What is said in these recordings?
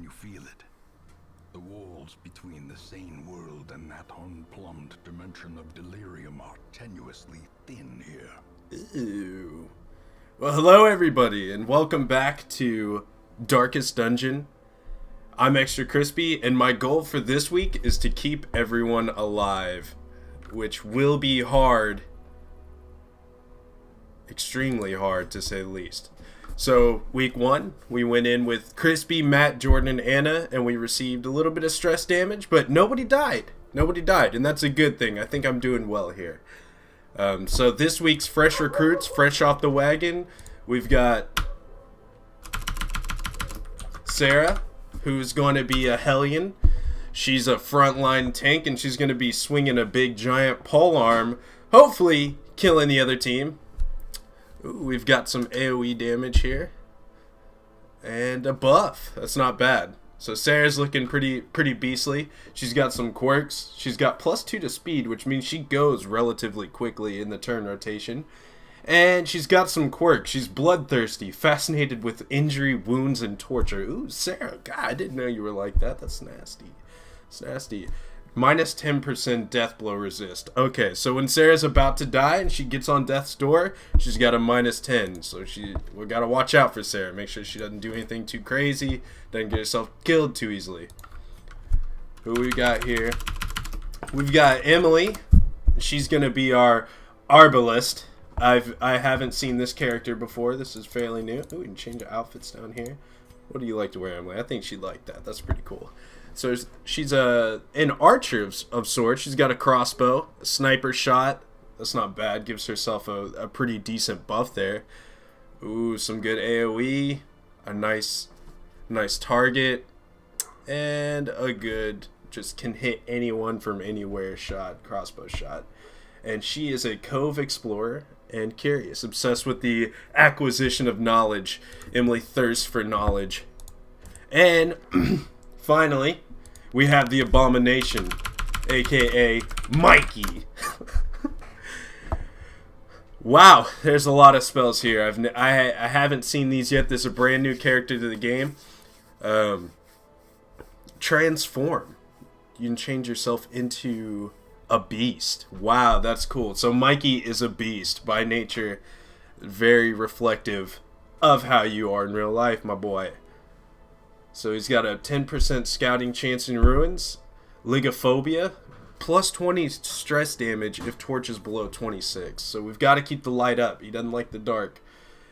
you feel it. The walls between the sane world and that unplumbed dimension of delirium are tenuously thin here. Ew. Well, hello everybody, and welcome back to Darkest Dungeon. I'm Extra Crispy, and my goal for this week is to keep everyone alive, which will be hard. Extremely hard, to say the least. So, week 1, we went in with Krizpy, Matt, Jordan, and Anna, and we received a little bit of stress damage, but nobody died. Nobody died, and that's a good thing. I think I'm doing well here. So this week's fresh recruits, fresh off the wagon, we've got Sarah, who's going to be a Hellion. She's a frontline tank, and she's going to be swinging a big giant pole arm, hopefully killing the other team. Ooh, we've got some AoE damage here. And a buff. That's not bad. So Sarah's looking pretty beastly. She's got some quirks. She's got +2 to speed, which means she goes relatively quickly in the turn rotation. And she's got some quirks. She's bloodthirsty, fascinated with injury, wounds, and torture. Ooh, Sarah, God, I didn't know you were like that. That's nasty. It's nasty. -10% death blow resist. Okay, so when Sarah's about to die and she gets on death's door, she's got a -10. So we gotta watch out for Sarah. Make sure she doesn't do anything too crazy, doesn't get herself killed too easily. Who we got here? We've got Emily. She's gonna be our Arbalist. I haven't seen this character before. This is fairly new. Ooh, we can change the outfits down here. What do you like to wear, Emily? I think she'd like that. That's pretty cool. So she's an archer of sorts. She's got a crossbow, a sniper shot. That's not bad. Gives herself a pretty decent buff there. Ooh, some good AoE. A nice target. And a good, just can hit anyone from anywhere shot, crossbow shot. And she is a Cove Explorer and curious, obsessed with the acquisition of knowledge. Emily thirsts for knowledge. And finally, we have the Abomination, aka Mikey. Wow, there's a lot of spells here. I haven't seen these yet. This is a brand new character to the game. Transform. You can change yourself into a beast. Wow, that's cool. So Mikey is a beast by nature, very reflective of how you are in real life, my boy. So he's got a 10% scouting chance in ruins, Ligophobia, +20 stress damage if torch is below 26. So we've got to keep the light up. He doesn't like the dark.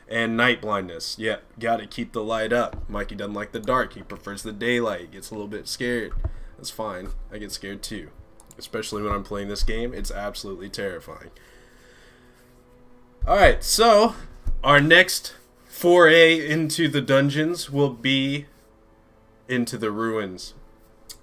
And night blindness. Yep, got to keep the light up. Mikey doesn't like the dark. He prefers the daylight. He gets a little bit scared. That's fine. I get scared too. Especially when I'm playing this game. It's absolutely terrifying. Alright, so our next foray into the dungeons will be into the ruins,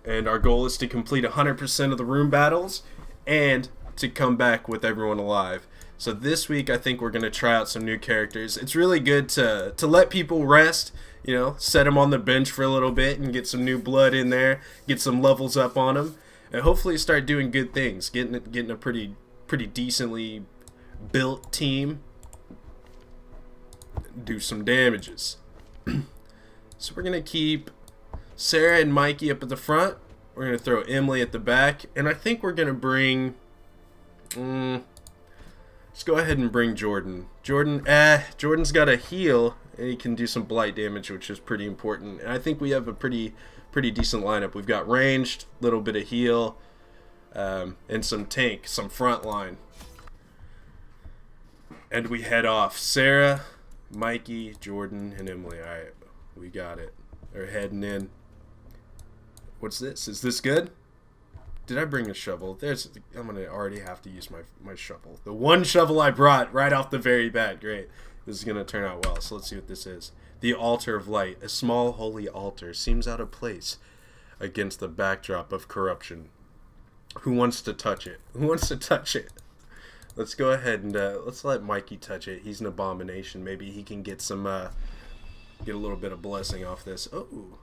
and our goal is to complete 100% of the room battles and to come back with everyone alive. So this week I think we're going to try out some new characters. It's really good to let people rest, you know, set them on the bench for a little bit and get some new blood in there, get some levels up on them, and hopefully start doing good things, getting a pretty decently built team, do some damages. So we're going to keep Sarah and Mikey up at the front. We're going to throw Emily at the back. And I think we're going to bring... let's go ahead and bring Jordan. Jordan's got a heal, and he can do some blight damage, which is pretty important. And I think we have a pretty decent lineup. We've got ranged, little bit of heal, and some tank, some front line. And we head off. Sarah, Mikey, Jordan, and Emily. Alright, we got it. They're heading in. What's this? Is this good? Did I bring a shovel? I'm going to already have to use my shovel. The one shovel I brought right off the very bat. Great. This is going to turn out well. So let's see what this is. The Altar of Light. A small holy altar seems out of place against the backdrop of corruption. Who wants to touch it? Who wants to touch it? Let's go ahead and let's let Mikey touch it. He's an abomination. Maybe he can get some get a little bit of blessing off this. Oh.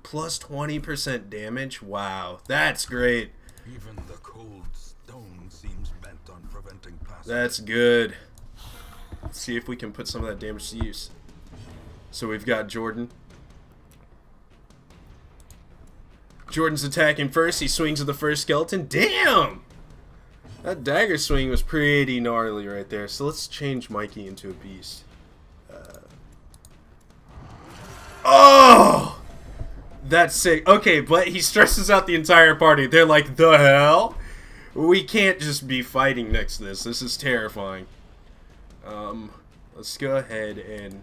+20% damage? Wow, that's great. Even the cold stone seems bent on preventing passage. That's good. Let's see if we can put some of that damage to use. So we've got Jordan. Jordan's attacking first. He swings at the first skeleton. Damn! That dagger swing was pretty gnarly right there. So let's change Mikey into a beast. Oh! That's sick. Okay, but he stresses out the entire party. They're like, the hell? We can't just be fighting next to this. This is terrifying. Let's go ahead and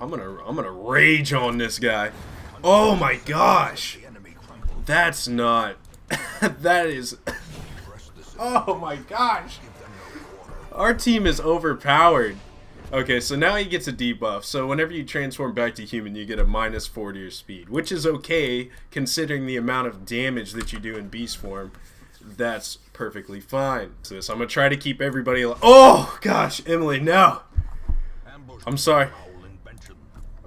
I'm gonna rage on this guy. Oh my gosh! That's not. That is. Oh my gosh! Our team is overpowered. Okay, so now he gets a debuff. So whenever you transform back to human, you get a -4 to your speed, which is okay considering the amount of damage that you do in beast form. That's perfectly fine. So I'm gonna try to keep everybody alive. Oh gosh, Emily, no. I'm sorry.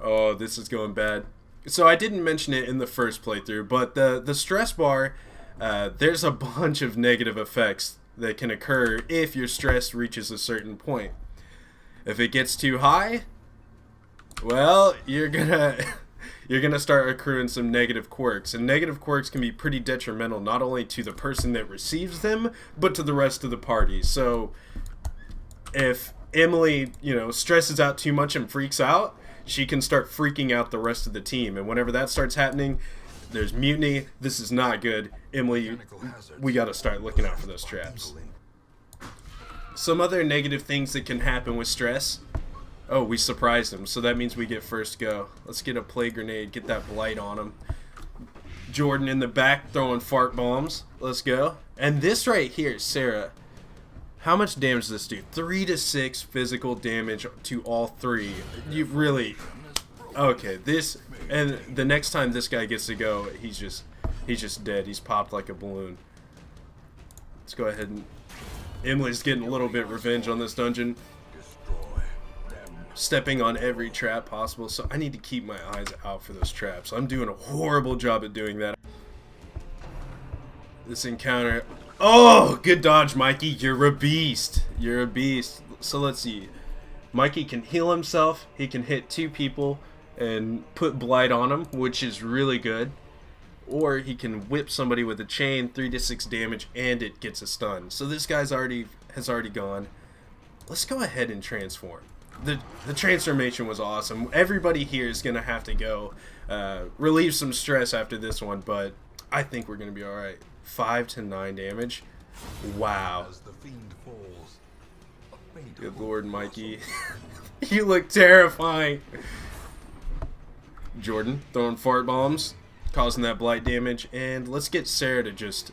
Oh, this is going bad. So I didn't mention it in the first playthrough, but the stress bar, there's a bunch of negative effects that can occur if your stress reaches a certain point. If it gets too high, well, you're gonna start accruing some negative quirks, and negative quirks can be pretty detrimental not only to the person that receives them, but to the rest of the party. So if Emily, stresses out too much and freaks out, she can start freaking out the rest of the team, and whenever that starts happening, there's mutiny. This is not good. Emily, we gotta start looking out for those traps. Some other negative things that can happen with stress. Oh, we surprised him, so that means we get first go. Let's get a plague grenade, get that blight on him. Jordan in the back throwing fart bombs. Let's go. And this right here, Sarah, how much damage does this do? 3 to 6 physical damage to all three. You really... Okay, this... And the next time this guy gets to go, he's just dead. He's popped like a balloon. Let's go ahead and... Emily's getting a little bit revenge on this dungeon. Stepping on every trap possible, so I need to keep my eyes out for those traps. I'm doing a horrible job at doing that. This encounter... Oh, good dodge, Mikey. You're a beast. You're a beast. So let's see. Mikey can heal himself. He can hit 2 people and put blight on them, which is really good. Or he can whip somebody with a chain, 3 to 6 damage, and it gets a stun. So this guy's has already gone. Let's go ahead and transform. The transformation was awesome. Everybody here is gonna have to go relieve some stress after this one, but I think we're gonna be all right. 5 to 9 damage. Wow. Good lord, Mikey. You look terrifying. Jordan throwing fart bombs, causing that blight damage, and let's get Sarah to just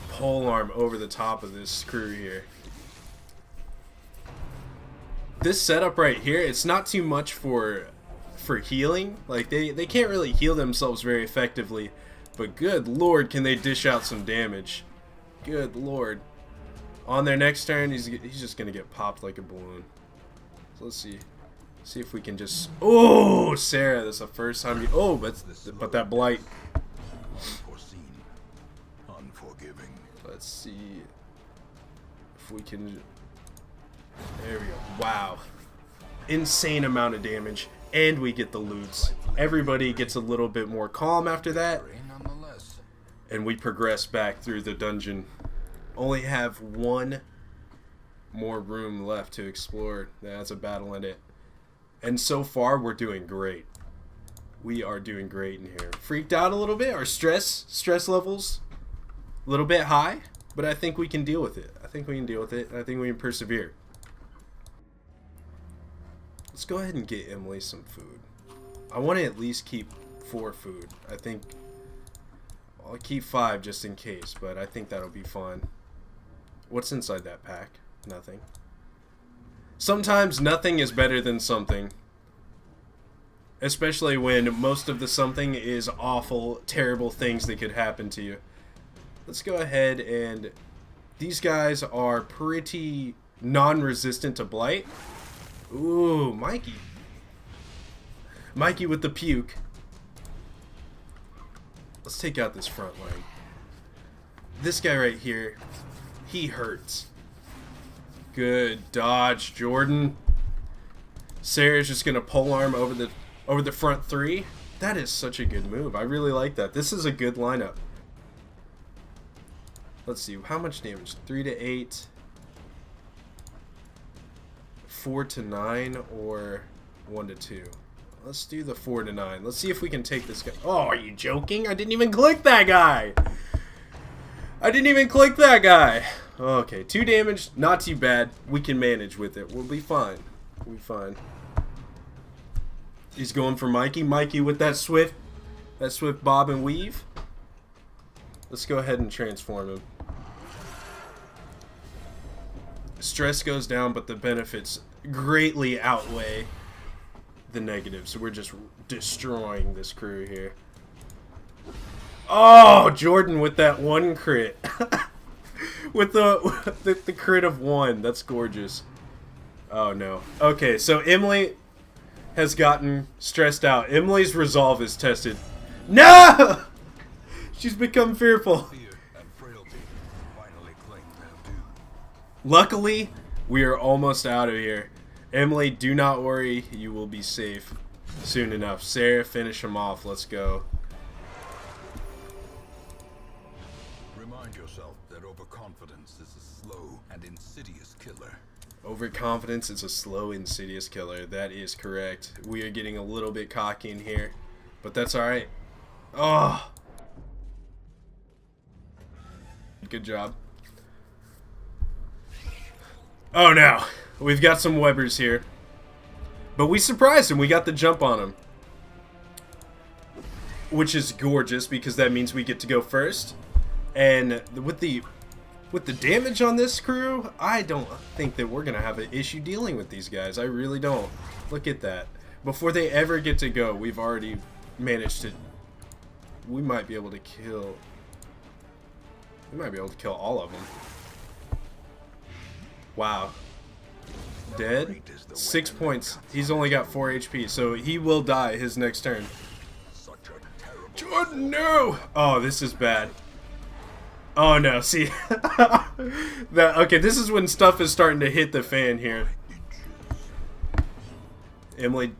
polearm over the top of this crew here. This setup right here, it's not too much for healing. Like they can't really heal themselves very effectively, but good lord, can they dish out some damage. Good lord. On their next turn, he's just gonna get popped like a balloon. So let's see if we can just... Oh, Sarah, that's the first time you... Oh, but that blight. Unforeseen, unforgiving. Let's see if we can... There we go. Wow. Insane amount of damage. And we get the loots. Everybody gets a little bit more calm after that. And we progress back through the dungeon. Only have 1 more room left to explore. That's a battle in it. And so far, we're doing great. We are doing great in here. Freaked out a little bit. Our stress levels a little bit high. But I think we can deal with it. I think we can persevere. Let's go ahead and get Emily some food. I want to at least keep 4 food. I think I'll keep 5 just in case, but I think that'll be fun. What's inside that pack? Nothing. Sometimes nothing is better than something. Especially when most of the something is awful, terrible things that could happen to you. Let's go ahead and... These guys are pretty non-resistant to blight. Ooh, Mikey. Mikey with the puke. Let's take out this front line. This guy right here, he hurts. Good dodge, Jordan. Sarah's just gonna polearm over the front 3. That is such a good move. I really like that. This is a good lineup. Let's see. How much damage? 3 to 8. 4 to 9 or 1 to 2. Let's do the 4 to 9. Let's see if we can take this guy. Oh, are you joking? I didn't even click that guy. I didn't even click that guy. Okay, 2 damage. Not too bad. We can manage with it. We'll be fine. We'll be fine. He's going for Mikey. Mikey with that swift bob and weave. Let's go ahead and transform him. Stress goes down, but the benefits greatly outweigh the negatives. So we're just destroying this crew here. Oh, Jordan with that 1 crit. With the crit of 1. That's gorgeous. Oh, no. Okay, so Emily has gotten stressed out. Emily's resolve is tested. No! She's become fearful. Luckily, we are almost out of here. Emily, do not worry. You will be safe soon enough. Sarah, finish him off. Let's go. Remind yourself that overconfidence is a slow and insidious killer. Overconfidence is a slow, insidious killer. That is correct. We are getting a little bit cocky in here, but that's alright. Oh! Good job. Oh no, we've got some Webbers here. But we surprised him, we got the jump on him. Which is gorgeous because that means we get to go first. And with the damage on this crew, I don't think that we're going to have an issue dealing with these guys. I really don't. Look at that. Before they ever get to go, we've already managed to... We might be able to kill... We might be able to kill all of them. Wow. Dead? 6 points. He's only got 4 HP, so he will die his next turn. Jordan, no! Oh, this is bad. Oh no, see. Okay, this is when stuff is starting to hit the fan here. Emily,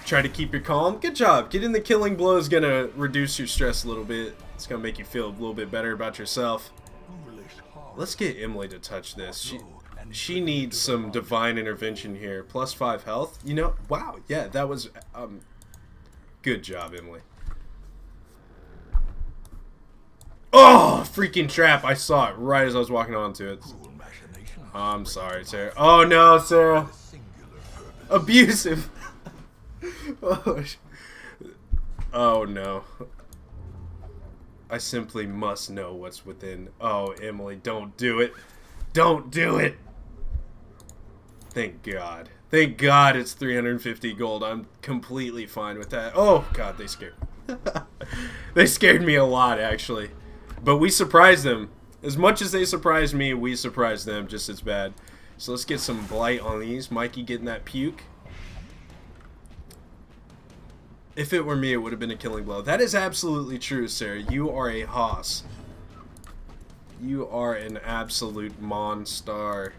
try to keep your calm. Good job. Getting the killing blow is going to reduce your stress a little bit. It's going to make you feel a little bit better about yourself. Let's get Emily to touch this. She needs some divine intervention here. +5 health. You know, wow. Yeah, that was good job, Emily. Oh, freaking trap. I saw it right as I was walking onto it. I'm sorry, Sarah. Oh, no, Sarah. Abusive. Oh, no. I simply must know what's within. Oh, Emily, don't do it. Don't do it. Thank God. Thank God it's 350 gold. I'm completely fine with that. Oh, God, they scared me. They scared me a lot, actually. But we surprised them. As much as they surprised me, we surprised them just as bad. So let's get some blight on these. Mikey getting that puke. If it were me, it would have been a killing blow. That is absolutely true, Sarah. You are a hoss. You are an absolute monster.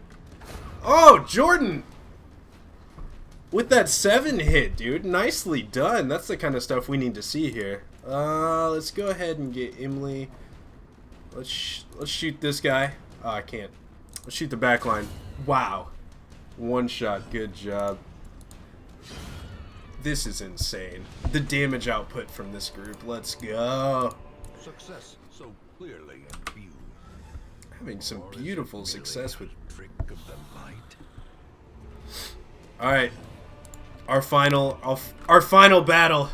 Oh, Jordan! With that 7 hit, dude. Nicely done. That's the kind of stuff we need to see here. Let's go ahead and get Emily. Let's shoot this guy. Oh, I can't. Let's shoot the back line. Wow. 1 shot. Good job. This is insane. The damage output from this group. Let's go. Success so clearly in view. Having some beautiful success with trick of the light. All right. Our final battle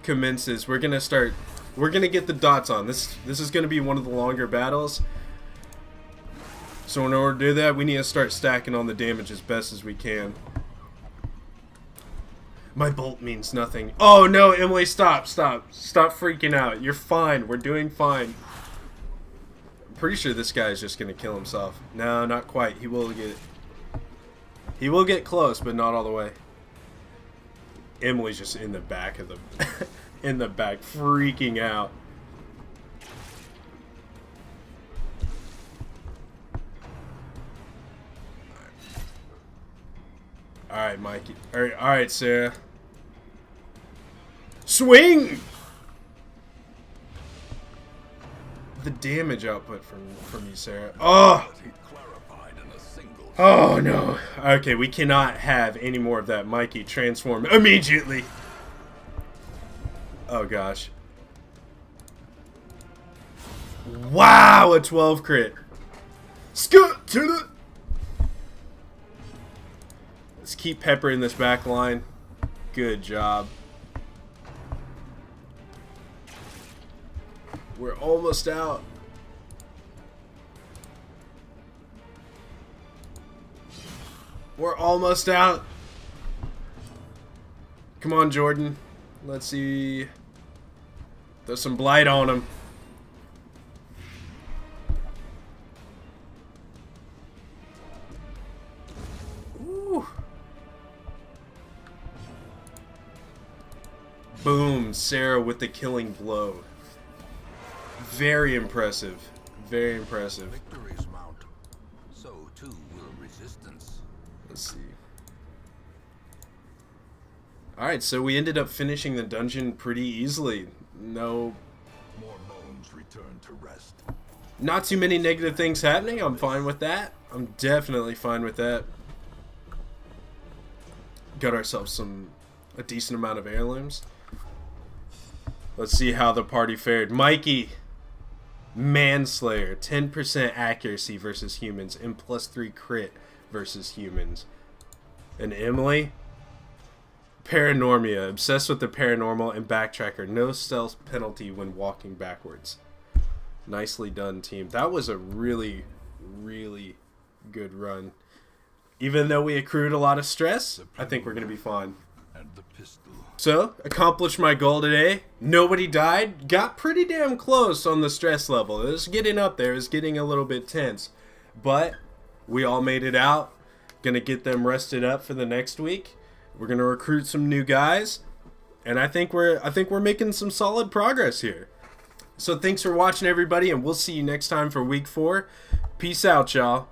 commences. We're going to get the dots on. This is going to be one of the longer battles. So in order to do that, we need to start stacking on the damage as best as we can. My bolt means nothing. Oh no, Emily, stop freaking out. You're fine. We're doing fine. I'm pretty sure this guy is just gonna kill himself. No, not quite. He will get close, but not all the way. Emily's just in the back of the in the back, freaking out. Alright, Mikey. Alright, Sarah. Swing! The damage output from you, Sarah. Oh! Oh, no. Okay, we cannot have any more of that. Mikey, transform immediately. Oh, gosh. Wow, a 12 crit. Scoot to the... Let's keep peppering this back line. Good job. We're almost out. We're almost out. Come on, Jordan. Let's see. There's some blight on him. Ooh. Boom. Sarah with the killing blow. Very impressive. Very impressive. Victories mount. So too will resistance. Let's see. Alright, so we ended up finishing the dungeon pretty easily. No... More bones return to rest. Not too many negative things happening. I'm fine with that. I'm definitely fine with that. Got ourselves a decent amount of heirlooms. Let's see how the party fared. Mikey, Manslayer, 10% accuracy versus humans, and +3 crit versus humans. And Emily, Paranormia, obsessed with the paranormal and backtracker, no stealth penalty when walking backwards. Nicely done, team. That was a really, really good run. Even though we accrued a lot of stress, I think we're going to be fine. And the pistol. So, accomplished my goal today. Nobody died. Got pretty damn close on the stress level. It was getting up there. It was getting a little bit tense. But we all made it out. Gonna get them rested up for the next week. We're gonna recruit some new guys. And I think we're making some solid progress here. So thanks for watching, everybody, and we'll see you next time for week 4. Peace out, y'all.